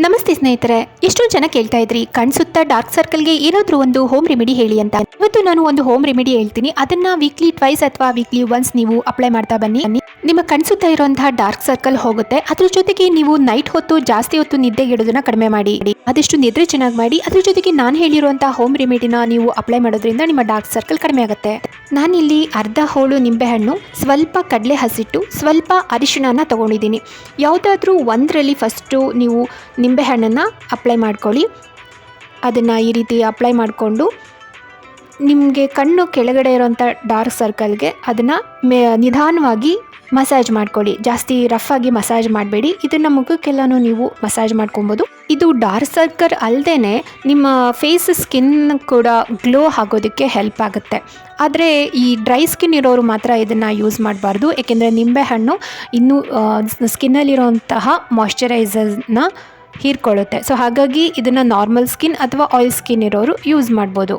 ನಮಸ್ತೆ ಸ್ನೇಹಿತರೆ, ಎಷ್ಟೊಂದು ಜನ ಕೇಳ್ತಾ ಇದ್ರಿ ಕಣ್ ಸುತ್ತ ಡಾರ್ಕ್ ಸರ್ಕಲ್ಗೆ ಏನಾದರೂ ಒಂದು ಹೋಮ್ ರೆಮಿಡಿ ಹೇಳಿ ಅಂತ. ಇವತ್ತು ನಾನು ಒಂದು ಹೋಮ್ ರೆಮಿಡಿ ಹೇಳ್ತೀನಿ. ಅದನ್ನ ವೀಕ್ಲಿ ಟ್ವೈಸ್ ಅಥವಾ ವೀಕ್ಲಿ ಒನ್ಸ್ ನೀವು ಅಪ್ಲೈ ಮಾಡ್ತಾ ಬನ್ನಿ. ನಿಮ್ಮ ಕಣ್ ಸುತ್ತ ಇರುವಂತಹ ಡಾರ್ಕ್ ಸರ್ಕಲ್ ಹೋಗುತ್ತೆ. ಅದ್ರ ಜೊತೆಗೆ ನೀವು ನೈಟ್ ಹೊತ್ತು ಜಾಸ್ತಿ ಹೊತ್ತು ನಿದ್ದೆಗೆಡೋದನ್ನ ಕಡಿಮೆ ಮಾಡಿ, ಆದಷ್ಟು ನಿದ್ರೆ ಚೆನ್ನಾಗಿ ಮಾಡಿ. ಅದ್ರ ಜೊತೆಗೆ ನಾನು ಹೇಳಿರುವಂತಹ ಹೋಮ್ ರೆಮಿಡಿನ ನೀವು ಅಪ್ಲೈ ಮಾಡೋದ್ರಿಂದ ನಿಮ್ಮ ಡಾರ್ಕ್ ಸರ್ಕಲ್ ಕಡಿಮೆ ಆಗುತ್ತೆ. ನಾನಿಲ್ಲಿ ಅರ್ಧ ಹೋಳು ನಿಂಬೆಹಣ್ಣು, ಸ್ವಲ್ಪ ಕಡಲೆ ಹಸಿಟ್ಟು, ಸ್ವಲ್ಪ ಅರಿಶಿಣನ ತಗೊಂಡಿದ್ದೀನಿ. ಯಾವುದಾದ್ರೂ ಒಂದರಲ್ಲಿ ಫಸ್ಟು ನೀವು ನಿಂಬೆಹಣ್ಣನ್ನು ಅಪ್ಲೈ ಮಾಡ್ಕೊಳ್ಳಿ. ಅದನ್ನು ಈ ರೀತಿ ಅಪ್ಲೈ ಮಾಡಿಕೊಂಡು ನಿಮಗೆ ಕಣ್ಣು ಕೆಳಗಡೆ ಇರೋಂಥ ಡಾರ್ಕ್ ಸರ್ಕಲ್ಗೆ ಅದನ್ನು ನಿಧಾನವಾಗಿ ಮಸಾಜ್ ಮಾಡ್ಕೊಳ್ಳಿ. ಜಾಸ್ತಿ ರಫ್ ಆಗಿ ಮಸಾಜ್ ಮಾಡಬೇಡಿ. ಇದನ್ನು ಮುಖಕ್ಕೆಲ್ಲನೂ ನೀವು ಮಸಾಜ್ ಮಾಡ್ಕೊಬೋದು. ಇದು ಡಾರ್ಕ್ ಸರ್ಕಲ್ ಅಲ್ಲದೆ ನಿಮ್ಮ ಫೇಸ್ ಸ್ಕಿನ್ ಕೂಡ ಗ್ಲೋ ಆಗೋದಕ್ಕೆ ಹೆಲ್ಪ್ ಆಗುತ್ತೆ. ಆದರೆ ಈ ಡ್ರೈ ಸ್ಕಿನ್ ಇರೋರು ಮಾತ್ರ ಇದನ್ನು ಯೂಸ್ ಮಾಡಬಾರ್ದು. ಏಕೆಂದರೆ ನಿಂಬೆಹಣ್ಣು ಇನ್ನೂ ಸ್ಕಿನ್ನಲ್ಲಿರೋಂತಹ ಮಾಯ್ಶ್ಚರೈಸರ್ನ ಹೀರ್ಕೊಳ್ಳುತ್ತೆ. ಸೊ ಹಾಗಾಗಿ ಇದನ್ನು ನಾರ್ಮಲ್ ಸ್ಕಿನ್ ಅಥವಾ ಆಯಿಲ್ ಸ್ಕಿನ್ ಇರೋರು ಯೂಸ್ ಮಾಡ್ಬೋದು.